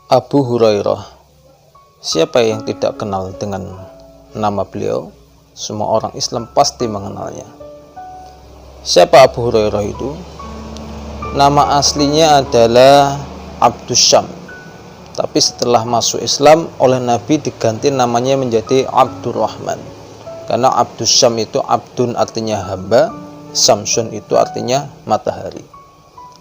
Abu Hurairah. Siapa yang tidak kenal dengan nama beliau? Semua orang Islam pasti mengenalnya. Siapa Abu Hurairah itu? Nama aslinya adalah Abdus Syam. Tapi setelah masuk Islam oleh Nabi diganti namanya menjadi Abdurrahman. Karena Abdus Syam itu Abdun artinya hamba, Samsun itu artinya matahari.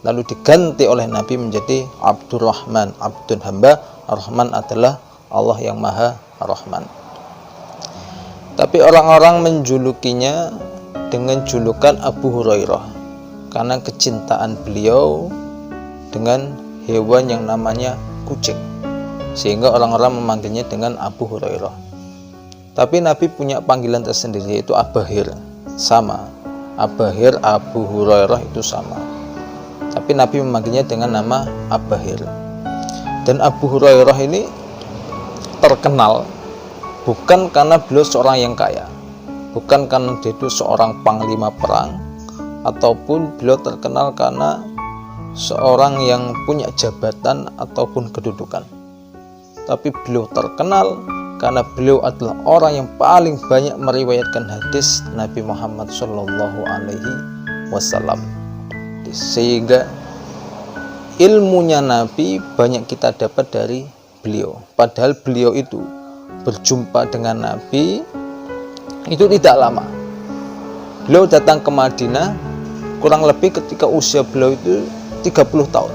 Lalu diganti oleh Nabi menjadi Abdurrahman, Abdun hamba, Rahman adalah Allah yang Maha Rahman. Tapi orang-orang menjulukinya dengan julukan Abu Hurairah karena kecintaan beliau dengan hewan yang namanya kucing, sehingga orang-orang memanggilnya dengan Abu Hurairah. Tapi Nabi punya panggilan tersendiri, yaitu Abahir. Sama, Abahir, Abu Hurairah itu sama. Tapi Nabi memanggilnya dengan nama Abahir. Dan Abu Hurairah ini terkenal bukan karena beliau seorang yang kaya, bukan karena dia itu seorang panglima perang, ataupun beliau terkenal karena seorang yang punya jabatan ataupun kedudukan. Tapi beliau terkenal karena beliau adalah orang yang paling banyak meriwayatkan hadis Nabi Muhammad SAW. Sehingga ilmunya Nabi banyak kita dapat dari beliau. Padahal beliau itu berjumpa dengan Nabi itu tidak lama. Beliau datang ke Madinah kurang lebih ketika usia beliau itu 30 tahun.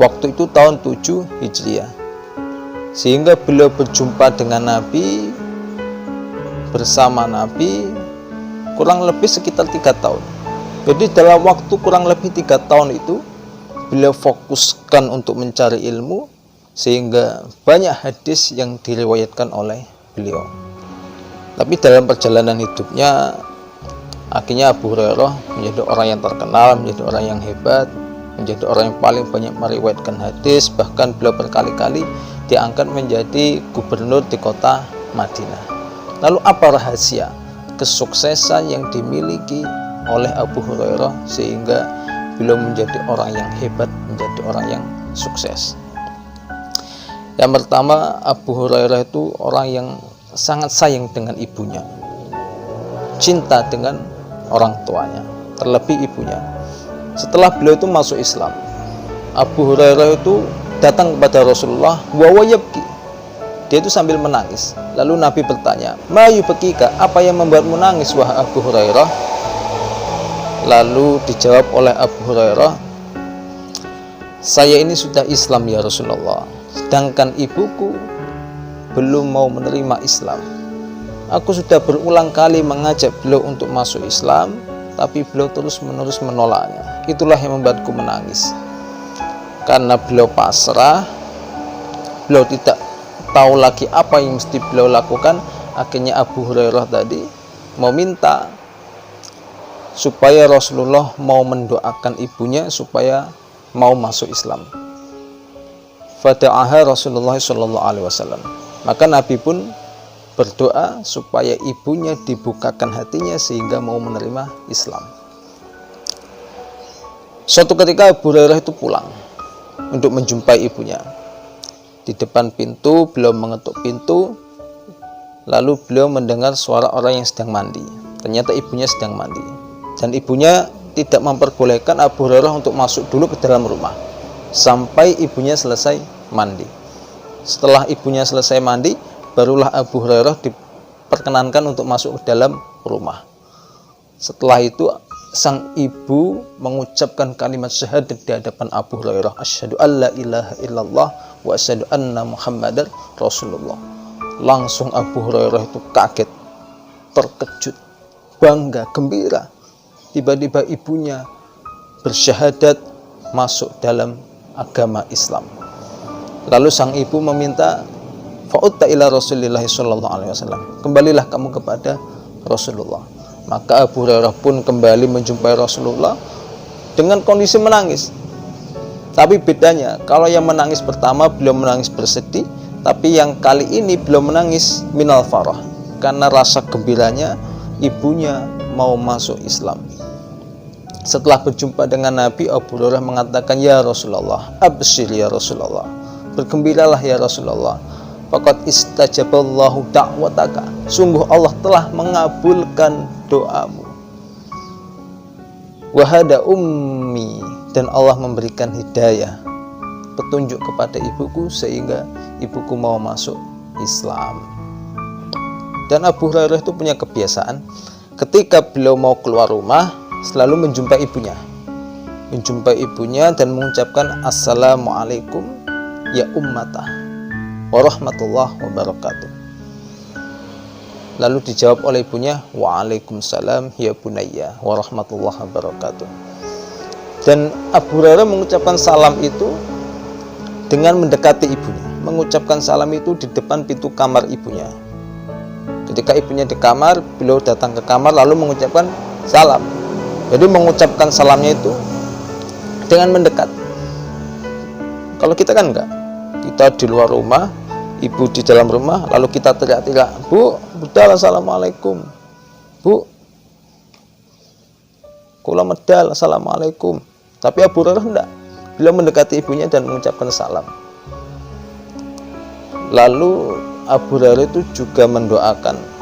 Waktu itu tahun 7 Hijriah. Sehingga beliau berjumpa dengan Nabi, bersama Nabi kurang lebih sekitar 3 tahun. Jadi dalam waktu kurang lebih 3 tahun itu beliau fokuskan untuk mencari ilmu, sehingga banyak hadis yang diriwayatkan oleh beliau. Tapi dalam perjalanan hidupnya akhirnya Abu Hurairah menjadi orang yang terkenal, menjadi orang yang hebat, menjadi orang yang paling banyak meriwayatkan hadis. Bahkan beliau berkali-kali diangkat menjadi gubernur di kota Madinah. Lalu apa rahasia kesuksesan yang dimiliki oleh Abu Hurairah sehingga beliau menjadi orang yang hebat, menjadi orang yang sukses? Yang pertama, Abu Hurairah itu orang yang sangat sayang dengan ibunya, cinta dengan orang tuanya, terlebih ibunya. Setelah beliau itu masuk Islam, Abu Hurairah itu datang kepada Rasulullah, wa yabki. Dia itu sambil menangis. Lalu Nabi bertanya, ma yubkika, apa yang membuatmu nangis wahai Abu Hurairah? Lalu dijawab oleh Abu Hurairah, saya ini sudah Islam ya Rasulullah, sedangkan ibuku belum mau menerima Islam. Aku sudah berulang kali mengajak beliau untuk masuk Islam, tapi beliau terus-menerus menolaknya. Itulah yang membuatku menangis. Karena beliau pasrah, beliau tidak tahu lagi apa yang mesti beliau lakukan. Akhirnya Abu Hurairah tadi meminta supaya Rasulullah mau mendoakan ibunya supaya mau masuk Islam. Fada'aha Rasulullah SAW. Maka Nabi pun berdoa supaya ibunya dibukakan hatinya sehingga mau menerima Islam. Suatu ketika Abu Hurairah itu pulang untuk menjumpai ibunya. Di depan pintu beliau mengetuk pintu, lalu beliau mendengar suara orang yang sedang mandi. Ternyata ibunya sedang mandi. Dan ibunya tidak memperbolehkan Abu Hurairah untuk masuk dulu ke dalam rumah sampai ibunya selesai mandi. Setelah ibunya selesai mandi, barulah Abu Hurairah diperkenankan untuk masuk ke dalam rumah. Setelah itu sang ibu mengucapkan kalimat syahadat di hadapan Abu Hurairah, asyhadu alla ilaha illallah wa asyhadu anna muhammadar rasulullah. Langsung Abu Hurairah itu kaget, terkejut, bangga, gembira. Tiba-tiba ibunya bersyahadat masuk dalam agama Islam. Lalu sang ibu meminta, fa'utta ila Rasulillah sallallahu alaihi wasallam, kembalilah kamu kepada Rasulullah. Maka Abu Hurairah pun kembali menjumpai Rasulullah dengan kondisi menangis. Tapi bedanya, kalau yang menangis pertama beliau menangis bersedih, tapi yang kali ini beliau menangis minal farah, karena rasa gembiranya ibunya mau masuk Islam. Setelah berjumpa dengan Nabi, Abu Hurairah mengatakan, ya Rasulullah, abshir ya Rasulullah, bergembiralah ya Rasulullah, faqad istajaballahu da'wataka, sungguh Allah telah mengabulkan doamu. Wahada ummi, dan Allah memberikan hidayah, petunjuk kepada ibuku sehingga ibuku mau masuk Islam. Dan Abu Hurairah itu punya kebiasaan, ketika beliau mau keluar rumah selalu menjumpai ibunya dan mengucapkan assalamualaikum ya ummatah warahmatullahi wabarakatuh. Lalu dijawab oleh ibunya, waalaikumsalam ya bunayya warahmatullahi wabarakatuh. Dan Abu Hurairah mengucapkan salam itu dengan mendekati ibunya, mengucapkan salam itu di depan pintu kamar ibunya. Ketika ibunya di kamar, beliau datang ke kamar lalu mengucapkan salam. Jadi mengucapkan salamnya itu dengan mendekat. Kalau kita kan enggak, kita di luar rumah, ibu di dalam rumah, lalu kita teriak-teriak, bu, budal assalamualaikum, bu, kula medal assalamualaikum. Tapi Abu Hurairah enggak, beliau mendekati ibunya dan mengucapkan salam. Lalu Abu Hurairah itu juga mendoakan,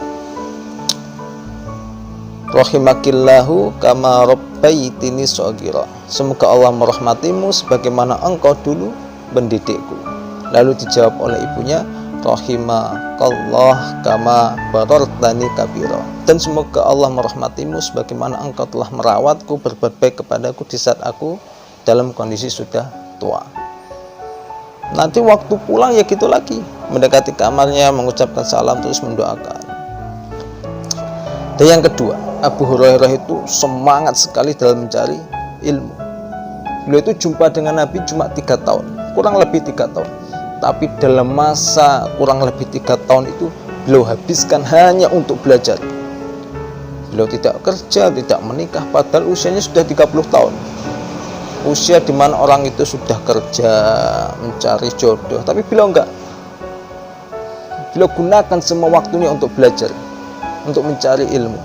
rahimakillahu kama rabbaitini shaghira, semoga Allah merahmatimu sebagaimana engkau dulu mendidikku. Lalu dijawab oleh ibunya, rahimakallah kama barartani kabira, dan semoga Allah merahmatimu sebagaimana engkau telah merawatku, berbuat baik kepadaku di saat aku dalam kondisi sudah tua. Nanti waktu pulang ya gitu lagi, mendekati kamarnya, mengucapkan salam, terus mendoakan. Dan yang kedua, Abu Hurairah itu semangat sekali dalam mencari ilmu. Beliau itu jumpa dengan Nabi cuma 3 tahun, kurang lebih 3 tahun. Tapi dalam masa kurang lebih 3 tahun itu beliau habiskan hanya untuk belajar. Beliau tidak kerja, tidak menikah, padahal usianya sudah 30 tahun. Usia di mana orang itu sudah kerja, mencari jodoh, tapi beliau enggak. Beliau gunakan semua waktunya untuk belajar, untuk mencari ilmu.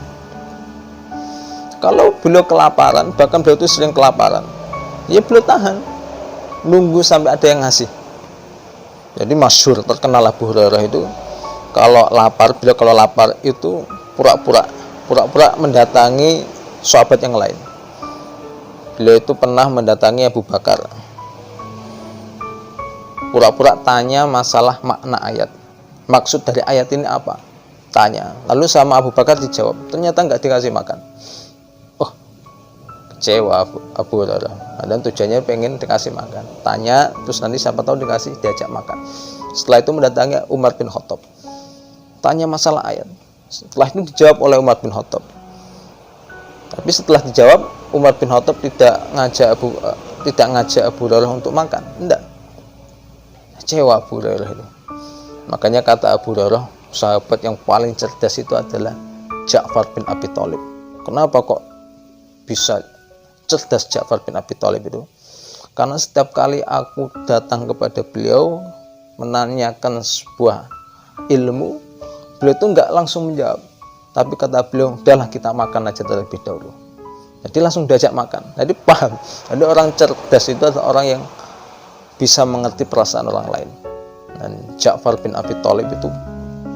Kalau beliau kelaparan, bahkan beliau itu sering kelaparan, ya beliau tahan, nunggu sampai ada yang ngasih. Jadi masyhur, terkenal Abu Hurairah itu kalau lapar, beliau kalau lapar itu pura-pura mendatangi sahabat yang lain. Beliau itu pernah mendatangi Abu Bakar, pura-pura tanya masalah makna ayat, maksud dari ayat ini apa, tanya. Lalu sama Abu Bakar dijawab, ternyata nggak dikasih makan. Oh, kecewa Abu Hurairah, dan tujuannya pengen dikasih makan, tanya, terus nanti siapa tahu diajak makan. Setelah itu mendatangi Umar bin Khattab, tanya masalah ayat. Setelah itu dijawab oleh Umar bin Khattab. Tapi setelah dijawab, Umar bin Khattab tidak ngajak Abu Hurairah untuk makan, enggak. Kecewa Abu Hurairah itu. Makanya kata Abu Hurairah, sahabat yang paling cerdas itu adalah Ja'far bin Abi Thalib. Kenapa kok bisa cerdas Ja'far bin Abi Thalib itu? Karena setiap kali aku datang kepada beliau menanyakan sebuah ilmu, beliau itu enggak langsung menjawab, tapi kata beliau, udahlah kita makan aja terlebih dahulu. Jadi langsung diajak makan. Jadi paham. Jadi orang cerdas itu adalah orang yang bisa mengerti perasaan orang lain. Dan Ja'far bin Abi Thalib itu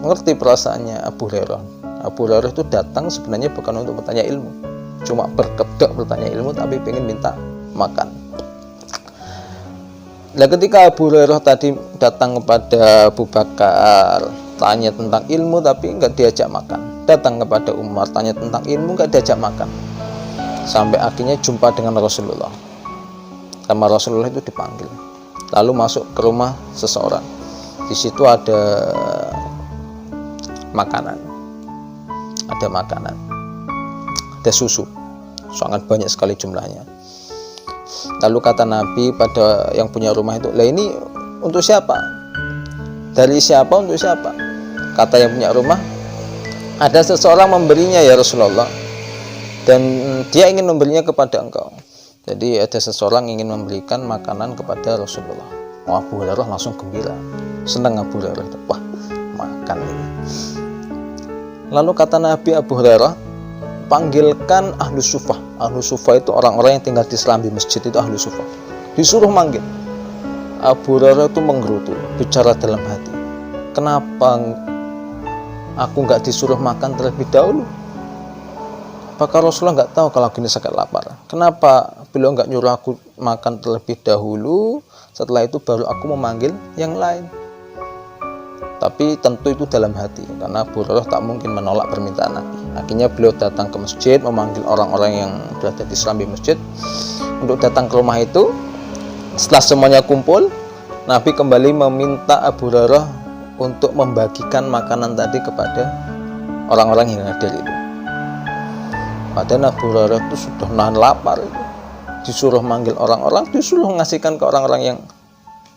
mengerti perasaannya Abu Hurairah. Abu Hurairah itu datang sebenarnya bukan untuk bertanya ilmu, cuma berkedok bertanya ilmu, tapi pengen minta makan. Nah, ketika Abu Hurairah tadi datang kepada Abu Bakar, tanya tentang ilmu tapi nggak diajak makan. Datang kepada Umar, tanya tentang ilmu, nggak diajak makan. Sampai akhirnya jumpa dengan Rasulullah. Sama Rasulullah itu dipanggil. Lalu masuk ke rumah seseorang. Di situ ada makanan. Ada susu. Sangat banyak sekali jumlahnya. Lalu kata Nabi pada yang punya rumah itu, "Lah ini untuk siapa? Dari siapa untuk siapa?" Kata yang punya rumah, "Ada seseorang memberinya ya Rasulullah, dan dia ingin memberinya kepada engkau." Jadi ada seseorang ingin memberikan makanan kepada Rasulullah. Abu Hurairah langsung gembira, senang Abu Hurairah itu, wah makan ini. Lalu kata Nabi, Abu Hurairah, panggilkan ahlu sufah. Ahlu sufah itu orang-orang yang tinggal di serambi masjid, itu ahlu sufah. Disuruh manggil. Abu Hurairah itu menggerutu, bicara dalam hati, kenapa aku nggak disuruh makan terlebih dahulu? Apakah Rasulullah nggak tahu kalau gini sakit lapar? Kenapa beliau nggak nyuruh aku makan terlebih dahulu, setelah itu baru aku memanggil yang lain? Tapi tentu itu dalam hati, karena Abu Hurairah tak mungkin menolak permintaan Nabi. Akhirnya beliau datang ke masjid, memanggil orang-orang yang berada di serambi masjid untuk datang ke rumah itu. Setelah semuanya kumpul, Nabi kembali meminta Abu Hurairah untuk membagikan makanan tadi kepada orang-orang yang hadir itu. Padahal Abu Hurairah itu sudah nahan lapar itu. Disuruh manggil orang-orang, disuruh mengasihkan ke orang-orang yang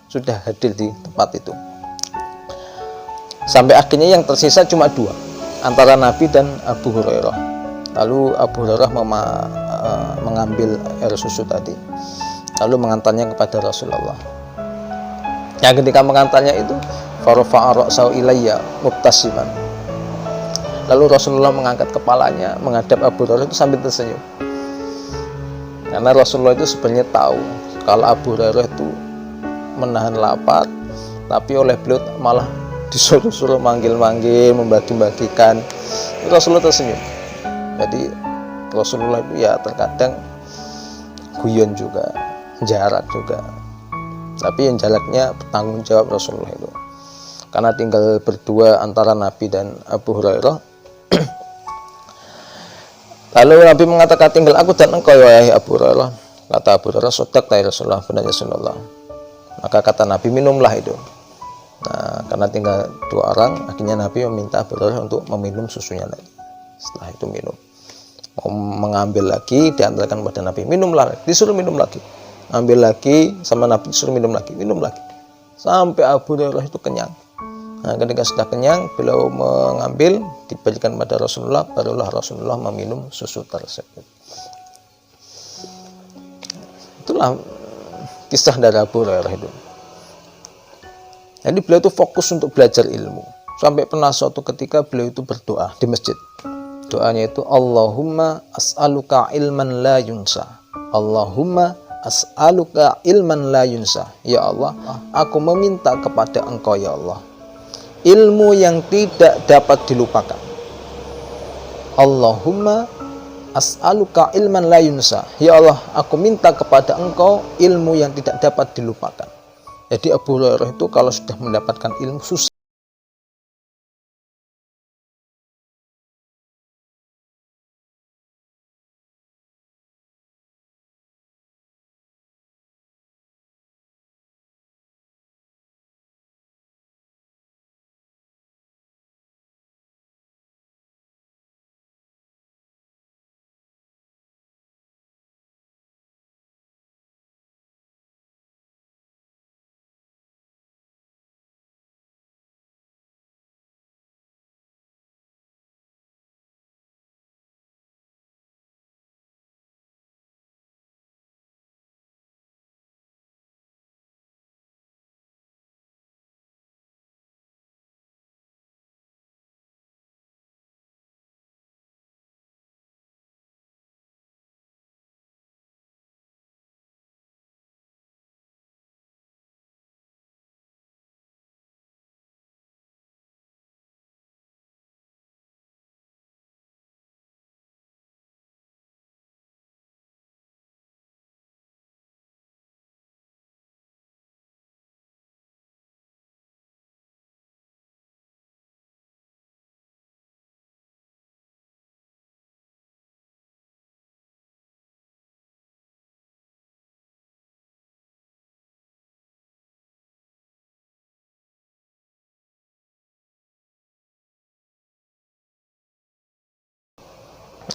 sudah hadir di tempat itu. Sampai akhirnya yang tersisa cuma dua, antara Nabi dan Abu Hurairah. Lalu Abu Hurairah mengambil air susu tadi, lalu mengantarnya kepada Rasulullah. Yang ketika mengantarnya itu, farafa'a ra'sahu ilayya mubtasiman. Lalu Rasulullah mengangkat kepalanya menghadap Abu Hurairah itu sambil tersenyum. Karena Rasulullah itu sebenarnya tahu kalau Abu Hurairah itu menahan lapar, tapi oleh beliau malah disuruh-suruh manggil-manggil, membagi-bagikan. Rasulullah tersenyum. Jadi Rasulullah itu ya terkadang guyon juga, jarak juga. Tapi yang jaraknya bertanggung jawab Rasulullah itu. Karena tinggal berdua antara Nabi dan Abu Hurairah. Lalu Nabi mengatakan, tinggal aku dan engkau wahai Abu Hurairah. Kata Abu Hurairah, sodaq ya Rasulullah, benar ya Rasulullah. Maka kata Nabi, minumlah itu. Nah, karena tinggal dua orang, akhirnya Nabi meminta Abu Hurairah untuk meminum susunya lagi. Setelah itu minum. Mau mengambil lagi, diantarkan pada Nabi, minumlah, disuruh minum lagi. Ambil lagi, sama Nabi disuruh minum lagi, sampai Abu Hurairah itu kenyang. Nah, ketika sudah kenyang, beliau mengambil, diberikan pada Rasulullah, barulah Rasulullah meminum susu tersebut. Itulah kisah dari Abu Hurairah itu. Jadi beliau itu fokus untuk belajar ilmu. Sampai pernah suatu ketika beliau itu berdoa di masjid. Doanya itu, Allahumma as'aluka ilman la yunsa. Allahumma as'aluka ilman la yunsa. Ya Allah, aku meminta kepada engkau ya Allah, ilmu yang tidak dapat dilupakan. Allahumma as'aluka ilman la yunsa. Ya Allah, aku minta kepada engkau ilmu yang tidak dapat dilupakan. Jadi Abu Hurairah itu kalau sudah mendapatkan ilmu susah.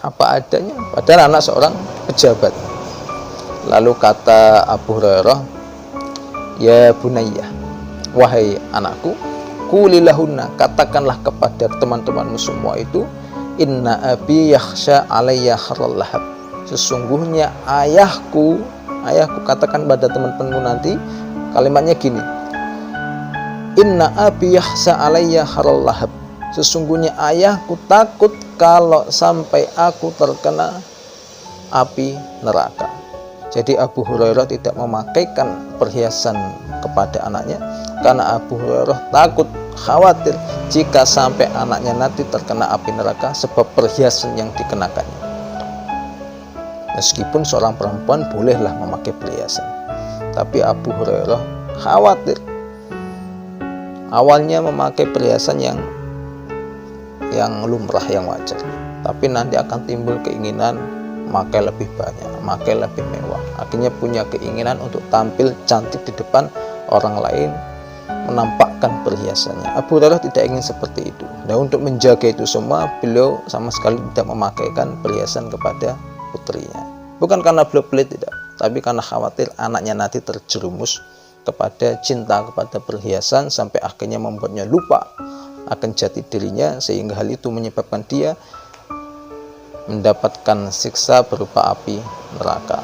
Apa adanya, padahal anak seorang pejabat. Lalu kata Abu Hurairah, ya bunayya, wahai anakku, qulilahunna, katakanlah kepada teman-temanmu semua itu, inna abi yakhsha alayya kharral lahab. Sesungguhnya ayahku katakan pada teman-temanmu nanti, kalimatnya gini, inna abi yakhsha alayya kharral lahab. Sesungguhnya ayahku takut kalau sampai aku terkena api neraka. Jadi Abu Hurairah tidak memakaikan perhiasan kepada anaknya karena Abu Hurairah takut, khawatir jika sampai anaknya nanti terkena api neraka sebab perhiasan yang dikenakannya. Meskipun seorang perempuan bolehlah memakai perhiasan, tapi Abu Hurairah khawatir. Awalnya memakai perhiasan yang lumrah, yang wajar, tapi nanti akan timbul keinginan memakai lebih banyak, memakai lebih mewah. Akhirnya punya keinginan untuk tampil cantik di depan orang lain, menampakkan perhiasannya. Abu Hurairah tidak ingin seperti itu. Nah, untuk menjaga itu semua, beliau sama sekali tidak memakaikan perhiasan kepada putrinya. Bukan karena beliau pelit, tidak, tapi karena khawatir anaknya nanti terjerumus kepada cinta kepada perhiasan sampai akhirnya membuatnya lupa akan jati dirinya, sehingga hal itu menyebabkan dia mendapatkan siksa berupa api neraka.